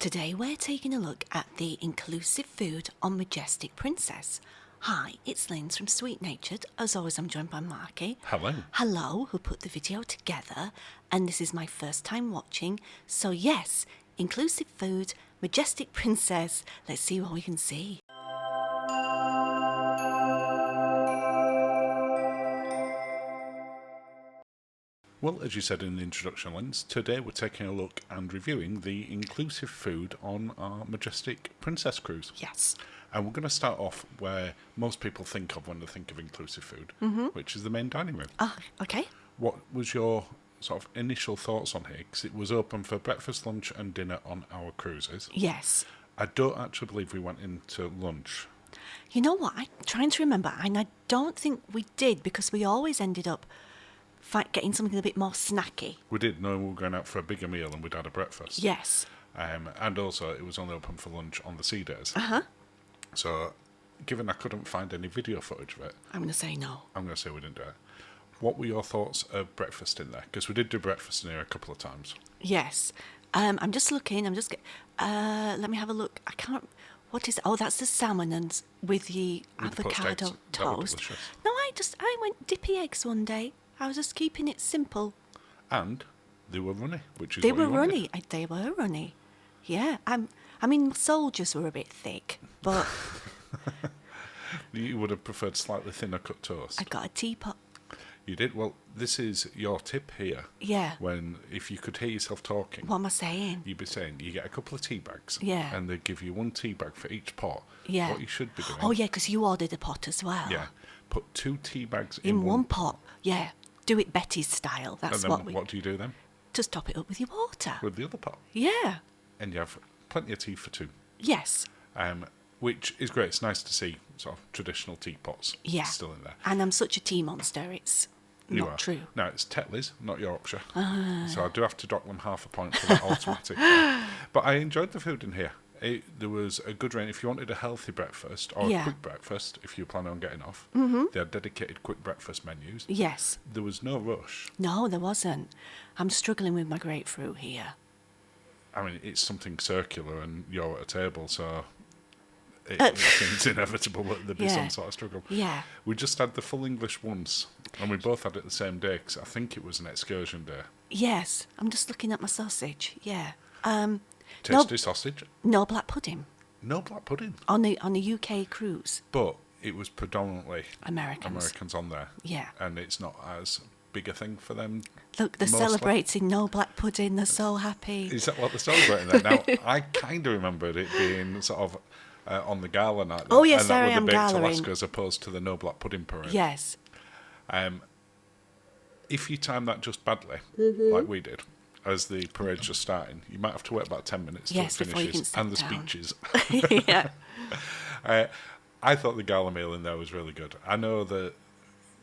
Today we're taking a look at the inclusive food on Majestic Princess. Hi, it's Linz from Sweet Natured. As always, I'm joined by Marky. Hello. Hello, who put the video together. And this is my first time watching. So yes, inclusive food, Majestic Princess. Let's see what we can see. Well, as you said in the introduction, Linz, today we're taking a look and reviewing the inclusive food on our Majestic Princess cruise. Yes. And we're going to start off where most people think of when they think of inclusive food, which is the main dining room. Ah, okay. What was your sort of initial thoughts on here? Because it was open for breakfast, lunch and dinner on our cruises. Yes. I don't actually believe we went into lunch. You know what? I'm trying to remember, and I don't think we did because we always ended up getting something a bit more snacky. We did know we were going out for a bigger meal and we'd had a breakfast. Yes. And also it was only open for lunch on the sea days. Uh-huh. So, given I couldn't find any video footage of it, I'm going to say no. I'm going to say we didn't do it. What were your thoughts of breakfast in there? Because we did do breakfast in here a couple of times. Yes. I'm just looking. Let me have a look. I can't... What is... Oh, that's the salmon and with the avocado toast. No, I went dippy eggs one day. I was just keeping it simple. And they were runny, which is They what were you wanted. runny. They were runny. Yeah. I mean, soldiers were a bit thick, but... You would have preferred slightly thinner cut toast. I got a teapot. You did? Well, this is your tip here. Yeah. When, if you could hear yourself talking... What am I saying? You'd be saying, you get a couple of tea bags. Yeah. And they give you one tea bag for each pot. Yeah. What you should be doing... Oh, yeah, because you ordered a pot as well. Yeah. Put 2 tea bags in one pot. Yeah. Do it Betty's style. That's and then what what do you do then? Just top it up with your water. With the other pot. Yeah. And you have plenty of tea for 2. Yes. Which is great. It's nice to see sort of traditional teapots still in there. And I'm such a tea monster. It's not true. No, it's Tetley's, not Yorkshire. So I do have to dock them half a point for that automatic. But I enjoyed the food in here. There was a good range. If you wanted a healthy breakfast or a quick breakfast, if you were planning on getting off, they had dedicated quick breakfast menus. Yes. There was no rush. No, there wasn't. I'm struggling with my grapefruit here. I mean, it's something circular and you're at a table, so it's inevitable that there'd be some sort of struggle. Yeah. We just had the full English once, and we both had it the same day, because I think it was an excursion day. Yes. I'm just looking at my sausage. Yeah. Tasty sausage. No black pudding. No black pudding. On the UK cruise. But it was predominantly Americans on there. Yeah. And it's not as big a thing for them. Look, they're celebrating no black pudding. They're so happy. Is that what they're celebrating then? Now, I kind of remembered it being sort of on the gala night. Oh, yes, and that sorry, I'm would have baked galaing. Alaska as opposed to the no black pudding parade. Yes. If you time that just badly, like we did, as the parade's just starting, you might have to wait about 10 minutes till it finishes, and the speeches. Yeah. I thought the gala meal in there was really good. I know that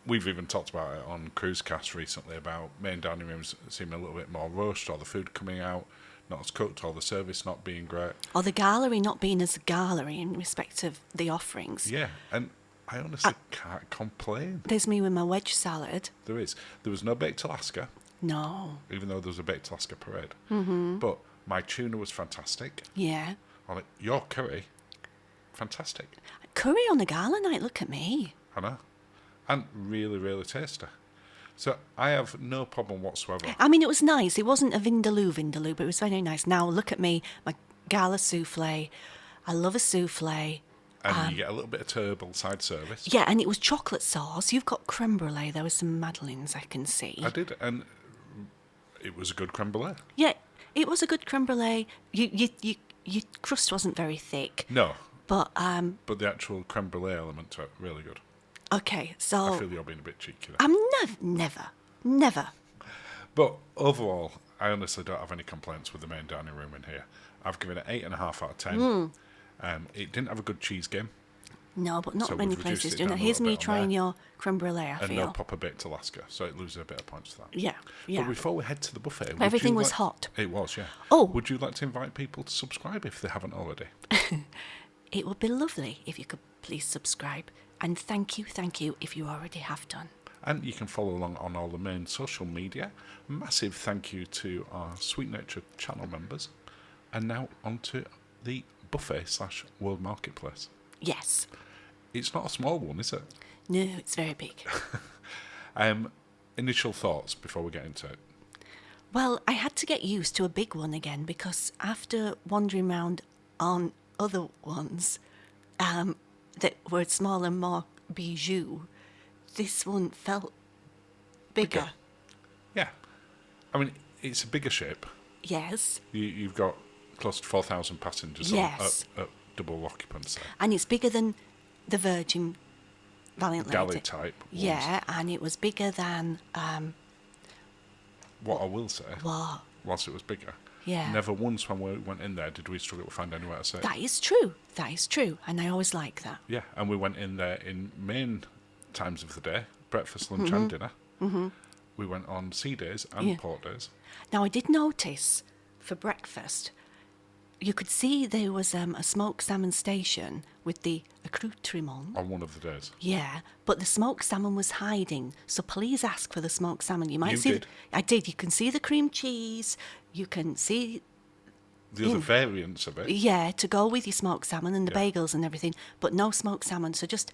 we've even talked about it on Cruisecast recently about main dining rooms seeming a little bit more rushed, or the food coming out not as cooked, or the service not being great. Or the gallery not being as gallery in respect of the offerings. Yeah, and I honestly can't complain. There's me with my wedge salad. There is. There was no baked Alaska. No. Even though there was a baked Alaska parade. Mm-hmm. But my tuna was fantastic. Yeah. Your curry, fantastic. Curry on a gala night, look at me. I know. And really, really tasty. So I have no problem whatsoever. I mean, it was nice. It wasn't a vindaloo, but it was very nice. Now, look at me, my gala souffle. I love a souffle. And you get a little bit of turtle side service. Yeah, and it was chocolate sauce. You've got creme brulee. There were some madeleines I can see. I did, and it was a good creme brulee. Yeah, it was a good creme brulee. Your crust wasn't very thick. No. But the actual creme brulee element to it, really good. Okay, so... I feel you're being a bit cheeky there. I'm never. But overall, I honestly don't have any complaints with the main dining room in here. I've given it 8.5 out of 10. It didn't have a good cheese game. No, but not So many we've reduced places it do down that. a Here's little me bit on trying there. your creme brulee, I And feel. no proper baked Alaska, so it loses a bit of points for that. Yeah. But before we head to the buffet... Everything was hot. It was, yeah. Oh. Would you like to invite people to subscribe if they haven't already? It would be lovely if you could please subscribe. And thank you if you already have done. And you can follow along on all the main social media. Massive thank you to our Sweet Nature channel members. And now on to the buffet / world marketplace. Yes. It's not a small one, is it? No, it's very big. Initial thoughts before we get into it. Well, I had to get used to a big one again because after wandering around on other ones that were smaller and more bijou, this one felt bigger. Yeah. I mean, it's a bigger ship. Yes. You've got close to 4,000 passengers Yes. at double occupancy. And it's bigger than the Virgin Valiant Lady. Galley type ones. Yeah, and it was bigger than... what I will say, what? whilst it was bigger, Yeah. never once when we went in there did we struggle to find anywhere to sit. That is true. That is true. And I always like that. Yeah, and we went in there in main times of the day, breakfast, lunch and dinner. Mm-hmm. We went on sea days and port days. Now, I did notice for breakfast, you could see there was a smoked salmon station with the accoutrement. On one of the days. Yeah, but the smoked salmon was hiding. So please ask for the smoked salmon. You might You see. did. I did. You can see the cream cheese. You can see. The other variants of it. Yeah, to go with your smoked salmon and the Yeah. bagels and everything, but no smoked salmon. So just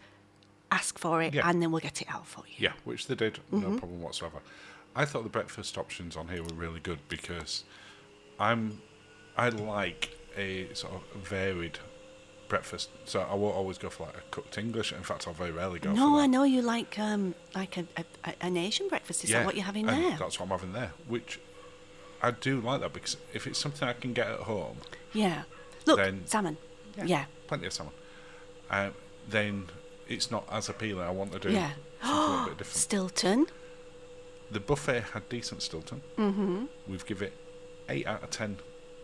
ask for it, Yeah. and then we'll get it out for you. Yeah, which they did, no problem whatsoever. I thought the breakfast options on here were really good because I like a sort of varied breakfast. So I won't always go for like a cooked English. In fact, I'll very rarely go for that. No, I know you like an Asian breakfast. Is that what you're having and there? That's what I'm having there, which I do like that because if it's something I can get at home, Yeah. Look, Then- salmon. Yeah. plenty of salmon, then it's not as appealing. I want to do Yeah. something a little bit different. Stilton. The buffet had decent Stilton. Mm-hmm. We've given it 8 out of 10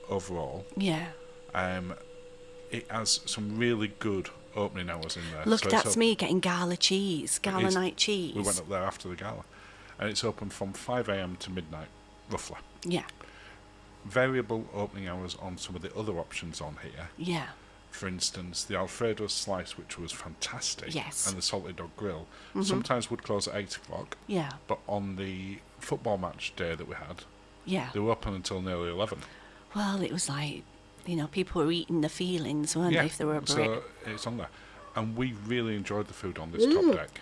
overall. Yeah. It has some really good opening hours in there. Look, So that's me getting gala cheese, gala is. night cheese. We went up there after the gala, and it's open from 5 a.m. to midnight, roughly. Yeah. Variable opening hours on some of the other options on here. Yeah. For instance, the Alfredos Slice, which was fantastic, Yes. and the Salted Dog Grill, sometimes would close at 8 o'clock, Yeah. but on the football match day that we had, Yeah. they were open until nearly 11. Well, it was like, people were eating the feelings, weren't they, if they were a brick? So it's on there. And we really enjoyed the food on this top deck.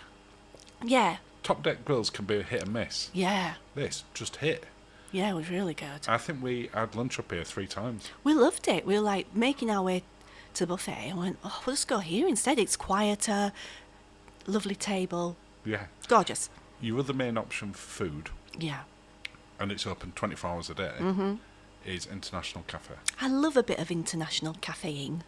Yeah. Top deck grills can be a hit and miss. Yeah. This just hit. Yeah, it was really good. I think we had lunch up here 3 times. We loved it. We were like making our way to the buffet and went, oh, we'll just go here instead. It's quieter, lovely table, Yeah. gorgeous. Your other main option for food, Yeah. and it's open 24 hours a day, is International Cafe. I love a bit of international caffeine.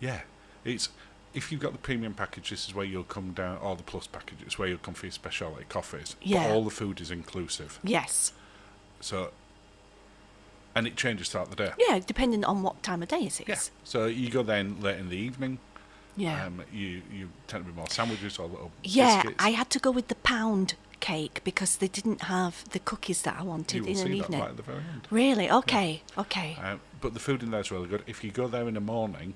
Yeah. It's if you've got the premium package, this is where you'll come down, or the plus package, it's where you'll come for your speciality coffees. Yeah. But all the food is inclusive. Yes. So, and it changes throughout the day. Yeah, depending on what time of day it is. Yeah. So you go then late in the evening. Yeah. You tend to be more sandwiches or little Yeah, biscuits. I had to go with the pound cake because they didn't have the cookies that I wanted You will in see an that evening. right at the very end. Really? Okay. Okay. But the food in there is really good. If you go there in the morning,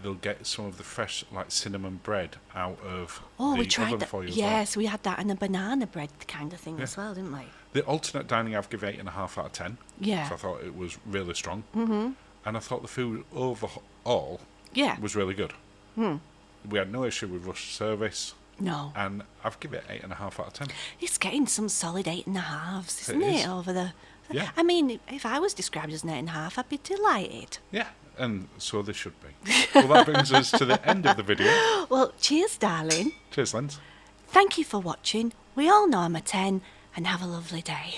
they'll get some of the fresh, like cinnamon bread out of Oh, the we tried oven that. for you as Yes, we had that and a banana bread kind of thing Yeah. as well, didn't we? well. The alternate dining I've given 8.5 out of 10. Yeah. So I thought it was really strong. Mm-hmm. And I thought the food overall Yeah. was really good. We had no issue with rush service. No. And I've given it 8.5 out of 10. It's getting some solid 8.5s, isn't It it? is. Over the. Yeah. I mean, if I was described as an 8.5, I'd be delighted. Yeah, and so they should be. Well, that brings us to the end of the video. Well, cheers, darling. Cheers, Lens. Thank you for watching. We all know I'm a 10, and have a lovely day.